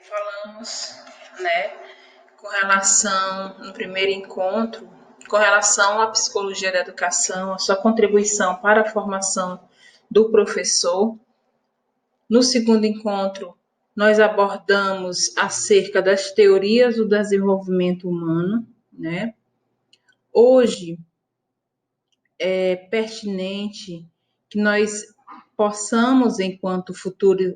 Falamos, né, com relação, no primeiro encontro, com relação à psicologia da educação, a sua contribuição para a formação do professor. No segundo encontro, nós abordamos acerca das teorias do desenvolvimento humano, né? Hoje é pertinente que nós possamos, enquanto futuros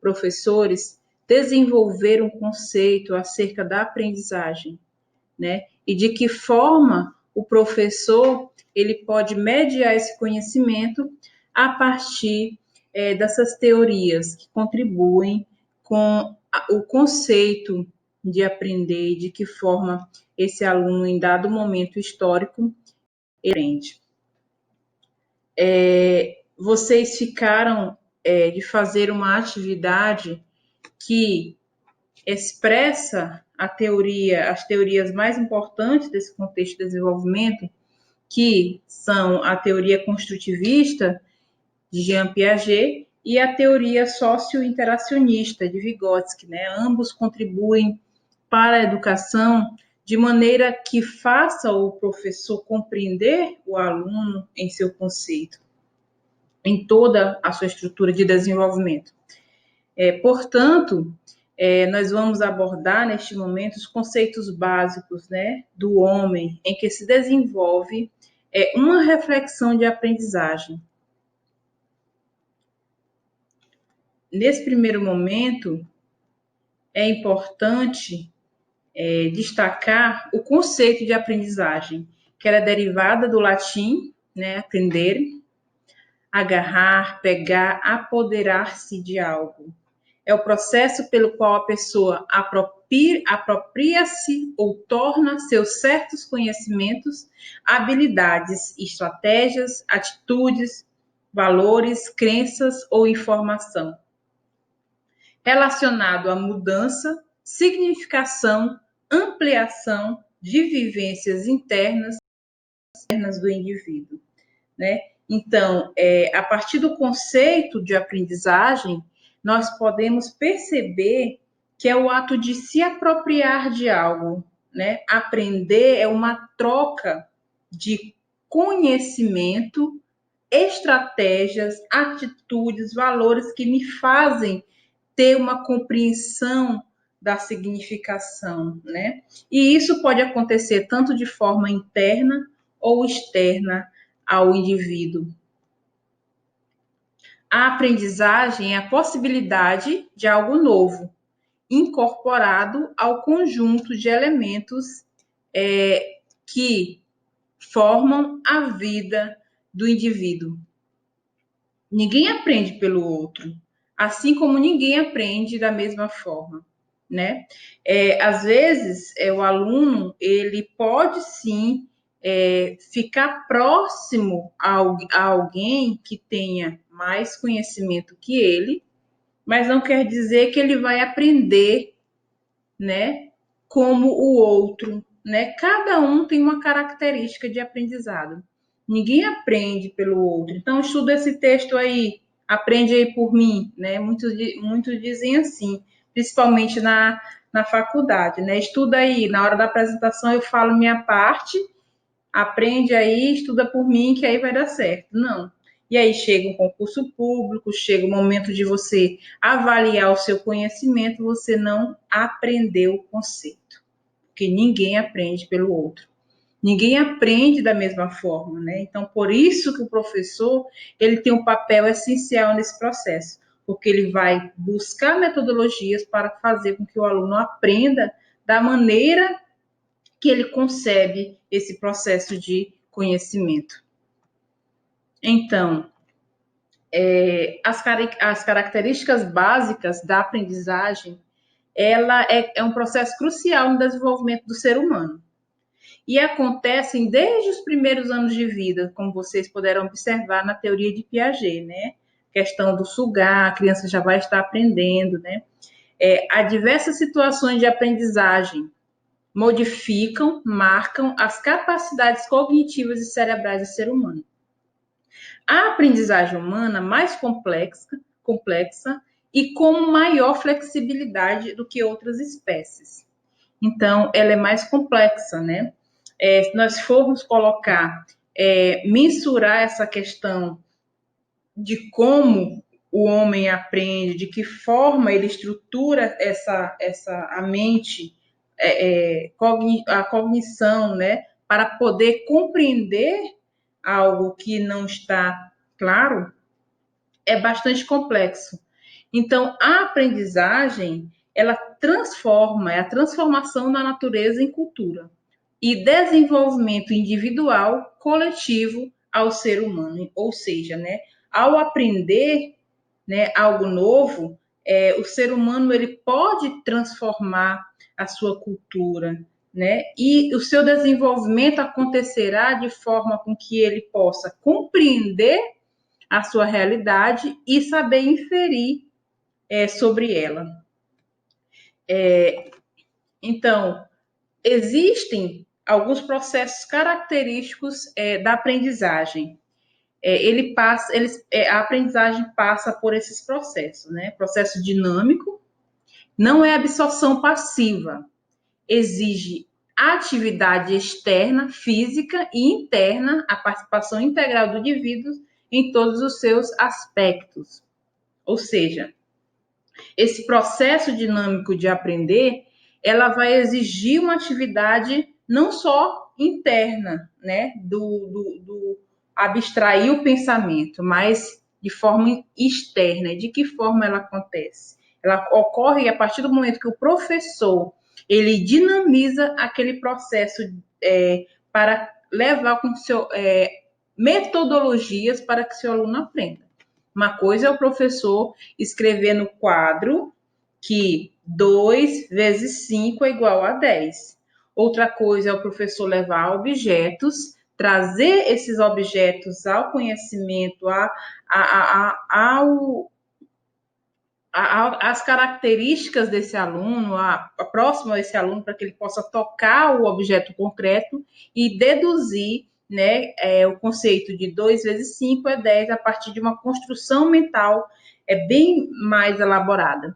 professores, desenvolver um conceito acerca da aprendizagem, né? E de que forma o professor ele pode mediar esse conhecimento a partir dessas teorias que contribuem com o conceito de aprender e de que forma esse aluno, em dado momento histórico, aprende. Vocês ficaram de fazer uma atividade que expressa as teorias mais importantes desse contexto de desenvolvimento, que são a teoria construtivista de Jean Piaget e a teoria socio-interacionista de Vygotsky, né? Ambos contribuem para a educação de maneira que faça o professor compreender o aluno em seu conceito, em toda a sua estrutura de desenvolvimento. Portanto, nós vamos abordar neste momento os conceitos básicos, né, do homem, em que se desenvolve uma reflexão de aprendizagem. Nesse primeiro momento, é importante destacar o conceito de aprendizagem, que era derivada do latim, né, aprender, agarrar, pegar, apoderar-se de algo. É o processo pelo qual a pessoa apropria-se ou torna seus certos conhecimentos, habilidades, estratégias, atitudes, valores, crenças ou informação. Relacionado à mudança, significação, ampliação de vivências internas do indivíduo, né? Então, a partir do conceito de aprendizagem, nós podemos perceber que é o ato de se apropriar de algo, né? Aprender é uma troca de conhecimento, estratégias, atitudes, valores que me fazem ter uma compreensão da significação, né? E isso pode acontecer tanto de forma interna ou externa ao indivíduo. A aprendizagem é a possibilidade de algo novo, incorporado ao conjunto de elementos que formam a vida do indivíduo. Ninguém aprende pelo outro, assim como ninguém aprende da mesma forma, né? Às vezes, o aluno, ele pode sim ficar próximo a alguém que tenha mais conhecimento que ele, mas não quer dizer que ele vai aprender, né, como o outro, né? Cada um tem uma característica de aprendizado. Ninguém aprende pelo outro. Então, estuda esse texto aí, aprende aí por mim, né? Muitos dizem assim, principalmente na faculdade, né? Estuda aí, na hora da apresentação eu falo minha parte, aprende aí, estuda por mim, que aí vai dar certo. Não. E aí chega um concurso público, chega o momento de você avaliar o seu conhecimento, você não aprendeu o conceito. Porque ninguém aprende pelo outro. Ninguém aprende da mesma forma, né? Então, por isso que o professor, ele tem um papel essencial nesse processo, porque ele vai buscar metodologias para fazer com que o aluno aprenda da maneira que ele concebe esse processo de conhecimento. Então, as características básicas da aprendizagem, ela é um processo crucial no desenvolvimento do ser humano. E acontecem desde os primeiros anos de vida, como vocês puderam observar na teoria de Piaget, né? Questão do sugar, a criança já vai estar aprendendo, né? Há diversas situações de aprendizagem, modificam, marcam as capacidades cognitivas e cerebrais do ser humano. A aprendizagem humana mais complexa e com maior flexibilidade do que outras espécies. Então, ela é mais complexa, né? Se nós formos colocar, mensurar essa questão de como o homem aprende, de que forma ele estrutura a mente, a cognição, né, para poder compreender algo que não está claro, é bastante complexo. Então, a aprendizagem, ela transforma, é a transformação da natureza em cultura e desenvolvimento individual, coletivo ao ser humano. Ou seja, né, ao aprender, né, algo novo, o ser humano ele pode transformar a sua cultura, né? E o seu desenvolvimento acontecerá de forma com que ele possa compreender a sua realidade e saber inferir sobre ela. Então, existem alguns processos característicos da aprendizagem. A aprendizagem passa por esses processos, né? Processo dinâmico, não é absorção passiva, exige atividade externa, física e interna, a participação integral do indivíduo em todos os seus aspectos. Ou seja, esse processo dinâmico de aprender, ela vai exigir uma atividade não só interna, né, do abstrair o pensamento, mas de forma externa. De que forma ela acontece? Ela ocorre a partir do momento que o professor ele dinamiza aquele processo para levar com seu metodologias para que seu aluno aprenda. Uma coisa é o professor escrever no quadro que 2 vezes 5 é igual a 10. Outra coisa é o professor levar objetos, trazer esses objetos ao conhecimento, as características desse aluno, próximo a esse aluno, para que ele possa tocar o objeto concreto e deduzir, né, o conceito de 2 vezes 5 é 10 a partir de uma construção mental bem mais elaborada.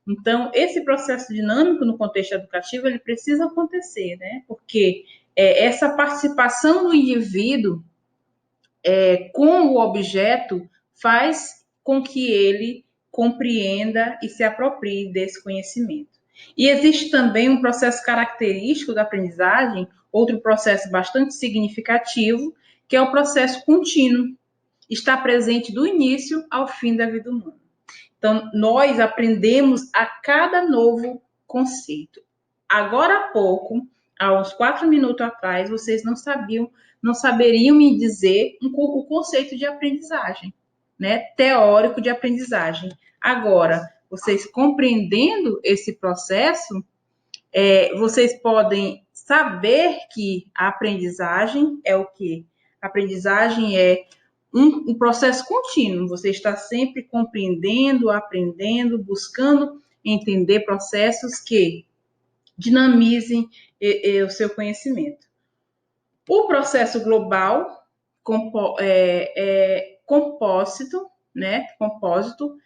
Então, esse processo dinâmico no contexto educativo, ele precisa acontecer, né? Porque essa participação do indivíduo com o objeto faz com que ele compreenda e se aproprie desse conhecimento. E existe também um processo característico da aprendizagem, outro processo bastante significativo, que é o processo contínuo. Está presente do início ao fim da vida humana. Então, nós aprendemos a cada novo conceito. Agora há pouco, há uns 4 minutos atrás, vocês não saberiam me dizer o conceito de aprendizagem, né? Teórico de aprendizagem. Agora, vocês compreendendo esse processo, vocês podem saber que a aprendizagem é o quê? A aprendizagem é um processo contínuo. Você está sempre compreendendo, aprendendo, buscando entender processos que dinamizem o seu conhecimento. O processo global compósito, né? Compósito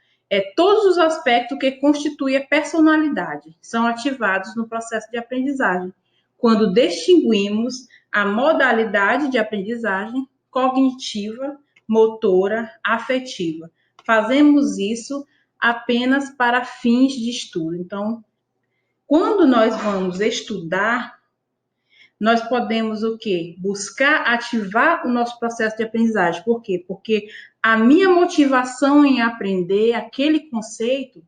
todos os aspectos que constituem a personalidade são ativados no processo de aprendizagem, quando distinguimos a modalidade de aprendizagem cognitiva, motora, afetiva. Fazemos isso apenas para fins de estudo. Então, quando nós vamos estudar, nós podemos o quê? Buscar ativar o nosso processo de aprendizagem. Por quê? Porque a minha motivação em aprender aquele conceito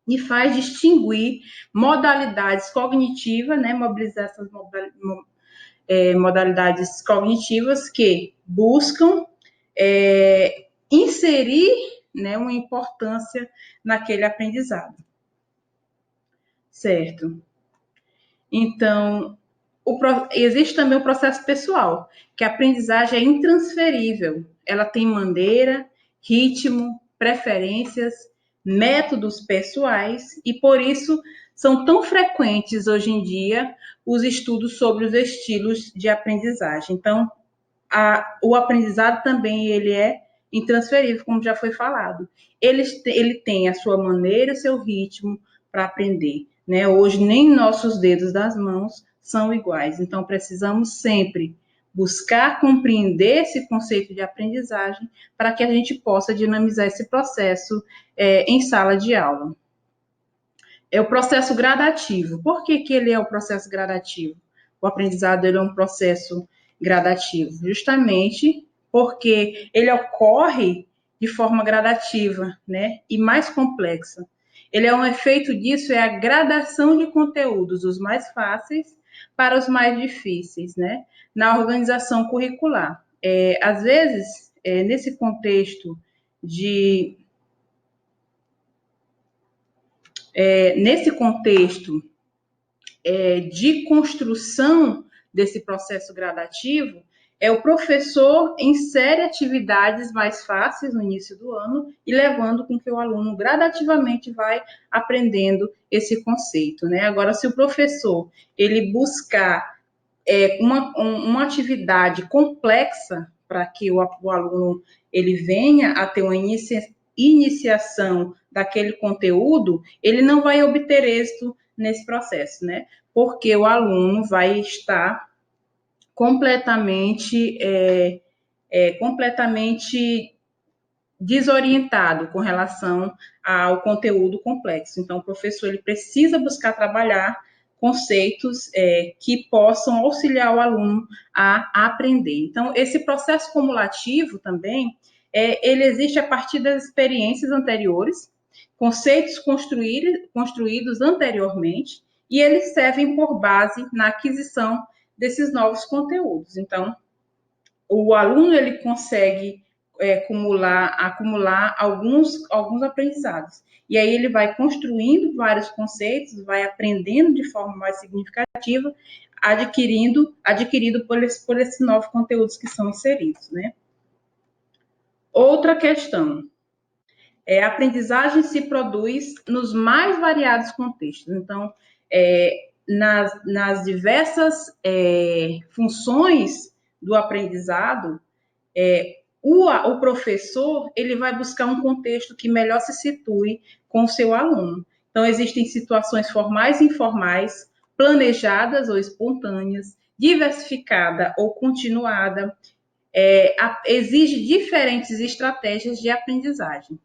me faz distinguir modalidades cognitivas, né? Mobilizar essas modalidades cognitivas que buscam inserir, né, uma importância naquele aprendizado. Certo? Então, existe também o processo pessoal, que a aprendizagem é intransferível. Ela tem maneira, ritmo, preferências, métodos pessoais, e por isso são tão frequentes hoje em dia os estudos sobre os estilos de aprendizagem. Então, o aprendizado também ele é intransferível, como já foi falado. Ele tem a sua maneira, o seu ritmo para aprender, né? Hoje, nem nossos dedos das mãos são iguais, então precisamos sempre buscar compreender esse conceito de aprendizagem para que a gente possa dinamizar esse processo em sala de aula. É o processo gradativo. Por que ele é o processo gradativo? O aprendizado ele é um processo gradativo, justamente porque ele ocorre de forma gradativa, né, e mais complexa. Ele é um efeito disso, é a gradação de conteúdos, os mais fáceis para os mais difíceis, né, na organização curricular. Às vezes, nesse contexto de de construção desse processo gradativo, o professor insere atividades mais fáceis no início do ano e levando com que o aluno gradativamente vai aprendendo esse conceito, né? Agora, se o professor ele buscar uma atividade complexa para que o aluno ele venha a ter uma iniciação daquele conteúdo, ele não vai obter êxito nesse processo, né? Porque o aluno vai estar completamente desorientado com relação ao conteúdo complexo. Então, o professor ele precisa buscar trabalhar conceitos que possam auxiliar o aluno a aprender. Então, esse processo cumulativo também, ele existe a partir das experiências anteriores, conceitos construídos anteriormente, e eles servem por base na aquisição desses novos conteúdos. Então, o aluno ele consegue acumular alguns aprendizados. E aí ele vai construindo vários conceitos, vai aprendendo de forma mais significativa, adquirido por esses novos conteúdos que são inseridos, né? Outra questão. A aprendizagem se produz nos mais variados contextos. Então, nas diversas funções do aprendizado, o professor ele vai buscar um contexto que melhor se situe com o seu aluno. Então, existem situações formais e informais, planejadas ou espontâneas, diversificada ou continuada, exige diferentes estratégias de aprendizagem.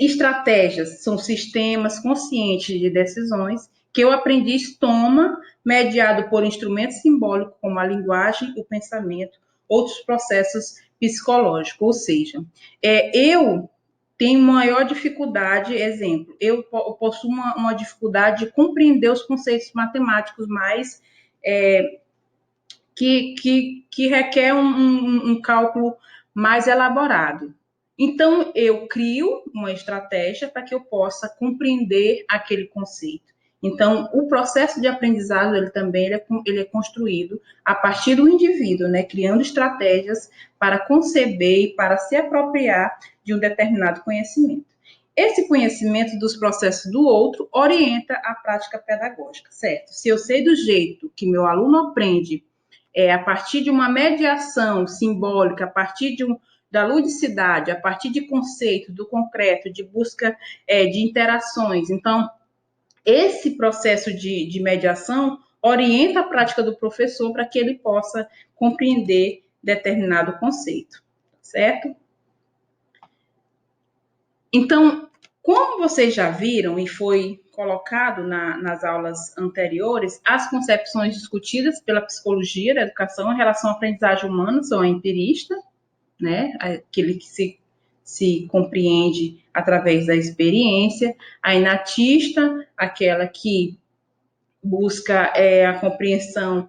Estratégias são sistemas conscientes de decisões que o aprendiz toma, mediado por instrumentos simbólicos como a linguagem, o pensamento, outros processos psicológicos. Ou seja, eu tenho maior dificuldade, exemplo, eu possuo uma dificuldade de compreender os conceitos matemáticos mais que requer um cálculo mais elaborado. Então, eu crio uma estratégia para que eu possa compreender aquele conceito. Então, o processo de aprendizado, ele é construído a partir do indivíduo, né? Criando estratégias para conceber e para se apropriar de um determinado conhecimento. Esse conhecimento dos processos do outro orienta a prática pedagógica, certo? Se eu sei do jeito que meu aluno aprende, a partir de uma mediação simbólica, a partir da ludicidade, a partir de conceitos, do concreto, de busca de interações. Então, esse processo de mediação orienta a prática do professor para que ele possa compreender determinado conceito, certo? Então, como vocês já viram e foi colocado nas aulas anteriores, as concepções discutidas pela psicologia da educação em relação à aprendizagem humana são a empirista, né, aquele que se compreende através da experiência, a inatista, aquela que busca a compreensão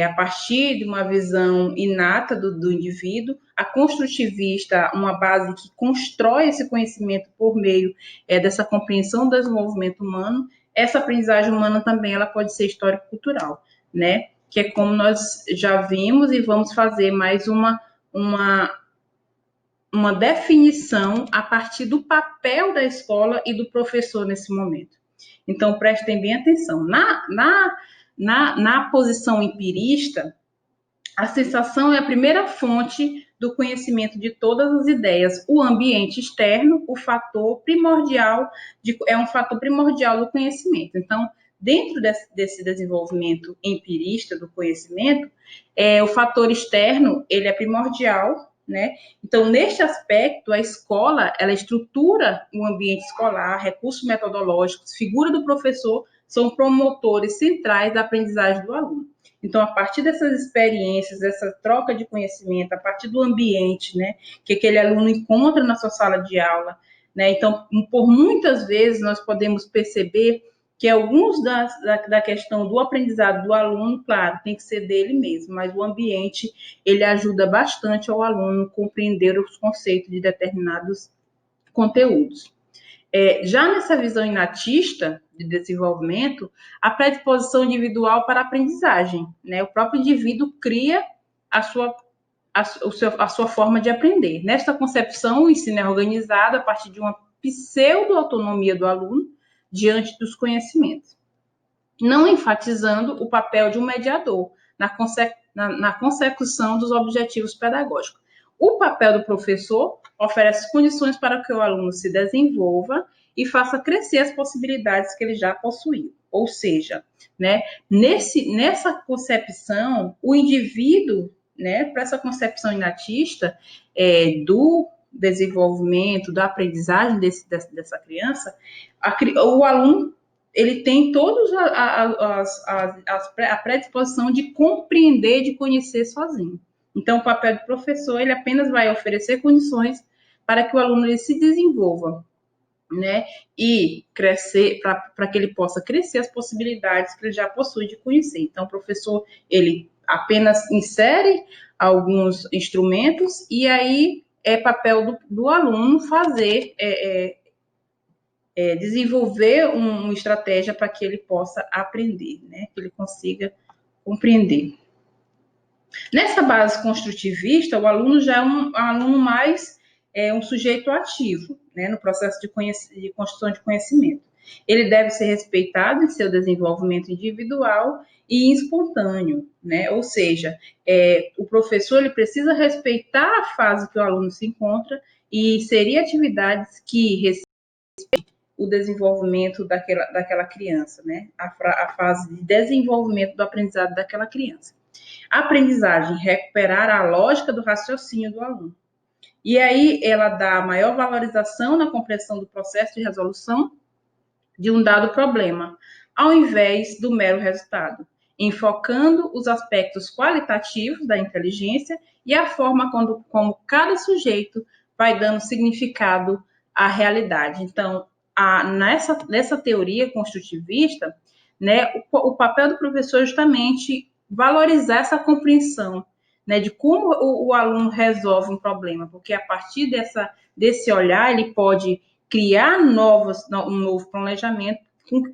a partir de uma visão inata do indivíduo, a construtivista, uma base que constrói esse conhecimento por meio dessa compreensão do desenvolvimento humano. Essa aprendizagem humana também ela pode ser histórico-cultural, né? Que é como nós já vimos e vamos fazer mais uma definição a partir do papel da escola e do professor nesse momento. Então, prestem bem atenção. Na posição empirista, a sensação é a primeira fonte do conhecimento de todas as ideias. O ambiente externo, o fator primordial, é um fator primordial do conhecimento. Então, dentro desse desenvolvimento empirista do conhecimento, o fator externo, ele é primordial, né? Então, neste aspecto, a escola, ela estrutura o ambiente escolar, recursos metodológicos, figura do professor, são promotores centrais da aprendizagem do aluno. Então, a partir dessas experiências, dessa troca de conhecimento, a partir do ambiente, né, que aquele aluno encontra na sua sala de aula, né? Então, por muitas vezes, nós podemos perceber que alguns da questão do aprendizado do aluno, claro, tem que ser dele mesmo, mas o ambiente, ele ajuda bastante ao aluno compreender os conceitos de determinados conteúdos. Já nessa visão inatista de desenvolvimento, a predisposição individual para a aprendizagem, né? O próprio indivíduo cria a sua forma de aprender. Nesta concepção, o ensino é organizado a partir de uma pseudo-autonomia do aluno diante dos conhecimentos, não enfatizando o papel de um mediador na consecução dos objetivos pedagógicos. O papel do professor oferece condições para que o aluno se desenvolva e faça crescer as possibilidades que ele já possuía. Ou seja, né, nessa concepção, o indivíduo, né, para essa concepção inatista do desenvolvimento, da aprendizagem dessa criança, o aluno ele tem todos a predisposição de compreender, de conhecer sozinho. Então, o papel do professor, ele apenas vai oferecer condições para que o aluno ele se desenvolva, né? E crescer, para que ele possa crescer as possibilidades que ele já possui de conhecer. Então, o professor, ele apenas insere alguns instrumentos e aí é papel do aluno fazer, desenvolver uma estratégia para que ele possa aprender, né? Que ele consiga compreender. Nessa base construtivista, o aluno já é um aluno mais um sujeito ativo, né, no processo de construção de conhecimento. Ele deve ser respeitado em seu desenvolvimento individual e espontâneo, né? Ou seja, o professor ele precisa respeitar a fase que o aluno se encontra e inserir atividades que respeitem o desenvolvimento daquela criança, né? A fase de desenvolvimento do aprendizado daquela criança. A aprendizagem, recuperar a lógica do raciocínio do aluno. E aí ela dá maior valorização na compreensão do processo de resolução de um dado problema, ao invés do mero resultado, enfocando os aspectos qualitativos da inteligência e a forma como cada sujeito vai dando significado à realidade. Então, nessa teoria construtivista, né, o papel do professor é justamente valorizar essa compreensão, né, de como o aluno resolve um problema, porque a partir desse olhar ele pode criar um novo planejamento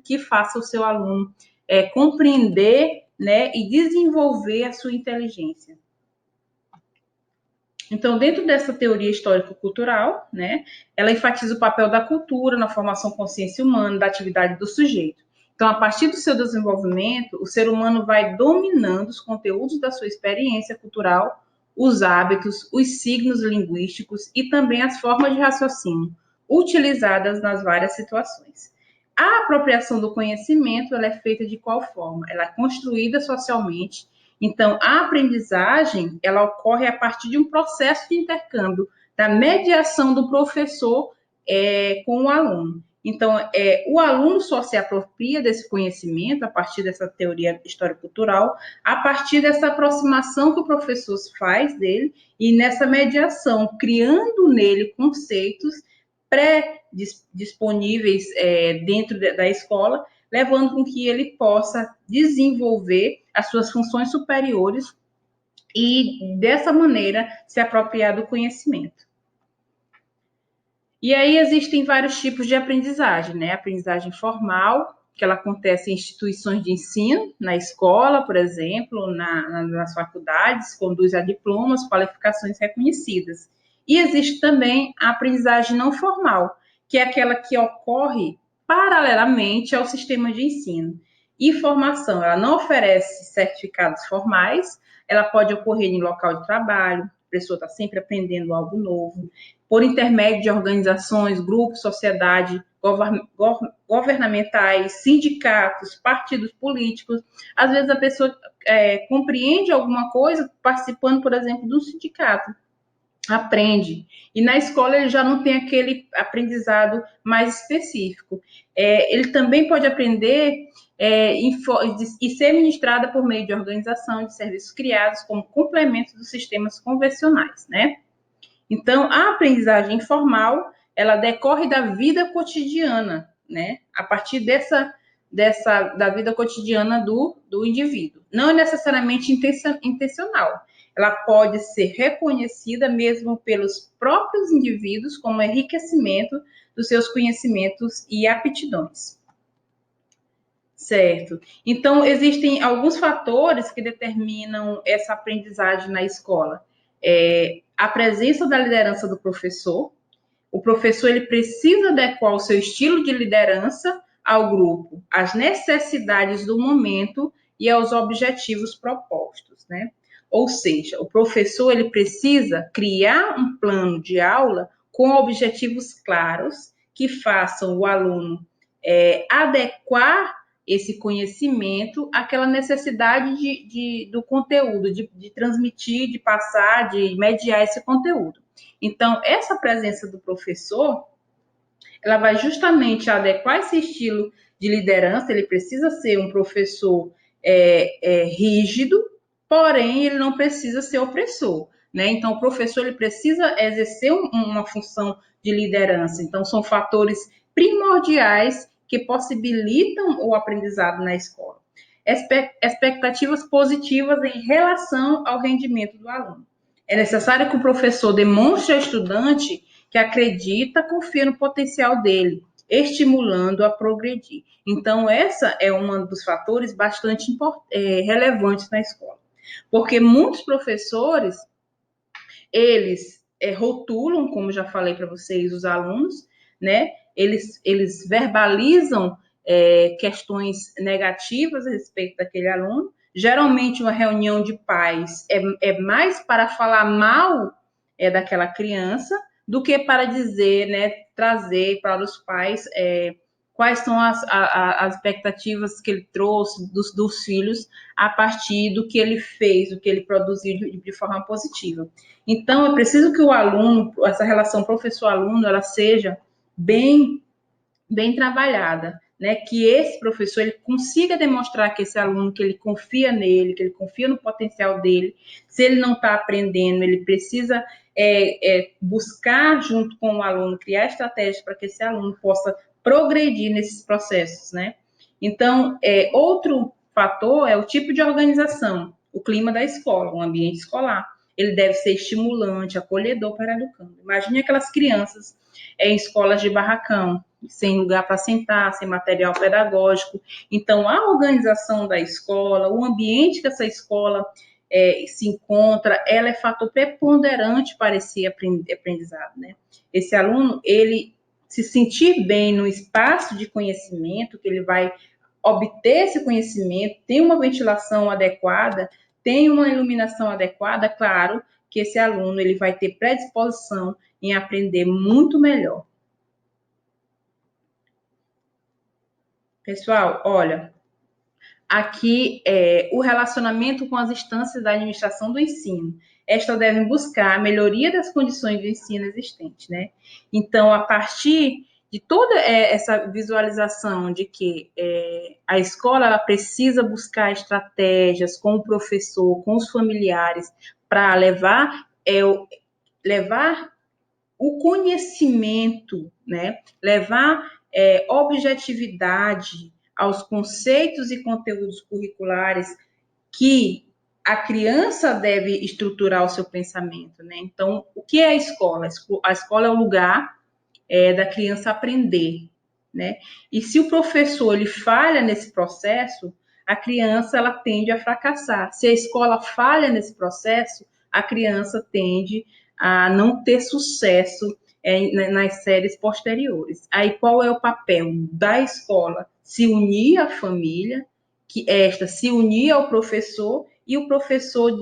que faça o seu aluno compreender, né, e desenvolver a sua inteligência. Então, dentro dessa teoria histórico-cultural, né, ela enfatiza o papel da cultura na formação consciência humana, da atividade do sujeito. Então, a partir do seu desenvolvimento, o ser humano vai dominando os conteúdos da sua experiência cultural, os hábitos, os signos linguísticos e também as formas de raciocínio utilizadas nas várias situações. A apropriação do conhecimento, ela é feita de qual forma? Ela é construída socialmente. Então, a aprendizagem, ela ocorre a partir de um processo de intercâmbio, da mediação do professor com o aluno. Então, o aluno só se apropria desse conhecimento a partir dessa teoria histórico-cultural, a partir dessa aproximação que o professor faz dele e nessa mediação, criando nele conceitos pré-disponíveis dentro da escola, levando com que ele possa desenvolver as suas funções superiores e, dessa maneira, se apropriar do conhecimento. E aí existem vários tipos de aprendizagem, né? Aprendizagem formal, que ela acontece em instituições de ensino, na escola, por exemplo, nas faculdades, conduz a diplomas, qualificações reconhecidas. E existe também a aprendizagem não formal, que é aquela que ocorre paralelamente ao sistema de ensino. E formação, ela não oferece certificados formais, ela pode ocorrer em local de trabalho, professor está sempre aprendendo algo novo, por intermédio de organizações, grupos, sociedade, governamentais, sindicatos, partidos políticos. Às vezes a pessoa compreende alguma coisa participando, por exemplo, de um sindicato, aprende. E na escola ele já não tem aquele aprendizado mais específico. Ele também pode aprender e ser ministrada por meio de organização de serviços criados como complemento dos sistemas convencionais, né? Então, a aprendizagem informal, ela decorre da vida cotidiana, né? A partir da vida cotidiana do indivíduo. Não é necessariamente intencional. Ela pode ser reconhecida mesmo pelos próprios indivíduos como enriquecimento dos seus conhecimentos e aptidões. Certo. Então, existem alguns fatores que determinam essa aprendizagem na escola. A presença da liderança do professor. O professor ele precisa adequar o seu estilo de liderança ao grupo, às necessidades do momento e aos objetivos propostos, né? Ou seja, o professor ele precisa criar um plano de aula com objetivos claros que façam o aluno adequar esse conhecimento àquela necessidade do conteúdo, de transmitir, de passar, de mediar esse conteúdo. Então, essa presença do professor, ela vai justamente adequar esse estilo de liderança. Ele precisa ser um professor rígido, porém, ele não precisa ser opressor, né? Então, o professor ele precisa exercer uma função de liderança. Então, são fatores primordiais que possibilitam o aprendizado na escola. Expectativas positivas em relação ao rendimento do aluno. É necessário que o professor demonstre ao estudante que acredita, confia no potencial dele, estimulando a progredir. Então, essa é um dos fatores bastante relevantes na escola. Porque muitos professores, eles rotulam, como já falei para vocês, os alunos, né? Eles verbalizam questões negativas a respeito daquele aluno. Geralmente, uma reunião de pais é mais para falar mal daquela criança do que para dizer, né, trazer para os pais quais são as expectativas que ele trouxe dos filhos a partir do que ele fez, do que ele produziu de forma positiva. Então, é preciso que o aluno, essa relação professor-aluno, ela seja bem trabalhada, né? Que esse professor ele consiga demonstrar que esse aluno, que ele confia nele, que ele confia no potencial dele. Se ele não está aprendendo, ele precisa buscar, junto com o aluno, criar estratégias para que esse aluno possa progredir nesses processos, né? Então, outro fator é o tipo de organização, o clima da escola, o ambiente escolar. Ele deve ser estimulante, acolhedor para o educando. Imagine aquelas crianças em escolas de barracão, sem lugar para sentar, sem material pedagógico. Então, a organização da escola, o ambiente que essa escola se encontra, ela é fator preponderante para esse aprendizado, né? Esse aluno, ele se sentir bem no espaço de conhecimento, que ele vai obter esse conhecimento, tem uma ventilação adequada, tem uma iluminação adequada, claro que esse aluno ele vai ter predisposição em aprender muito melhor. Pessoal, olha, aqui o relacionamento com as instâncias da administração do ensino. Estas devem buscar a melhoria das condições de ensino existentes, né? Então, a partir de toda essa visualização de que a escola ela precisa buscar estratégias com o professor, com os familiares, para levar o conhecimento, né? Levar objetividade aos conceitos e conteúdos curriculares que a criança deve estruturar o seu pensamento, né? Então, o que é a escola? A escola é o lugar da criança aprender, né? E se o professor ele falha nesse processo, a criança ela tende a fracassar. Se a escola falha nesse processo, a criança tende a não ter sucesso nas séries posteriores. Aí qual é o papel da escola? Se unir à família, que esta se unir ao professor e o professor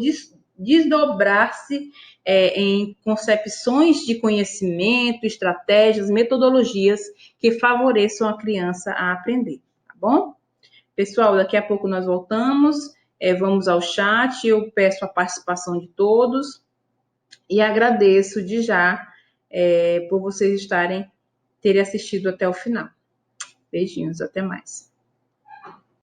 desdobrar-se em concepções de conhecimento, estratégias, metodologias que favoreçam a criança a aprender, tá bom? Pessoal, daqui a pouco nós voltamos, vamos ao chat, eu peço a participação de todos e agradeço de já por vocês terem assistido até o final. Beijinhos, até mais.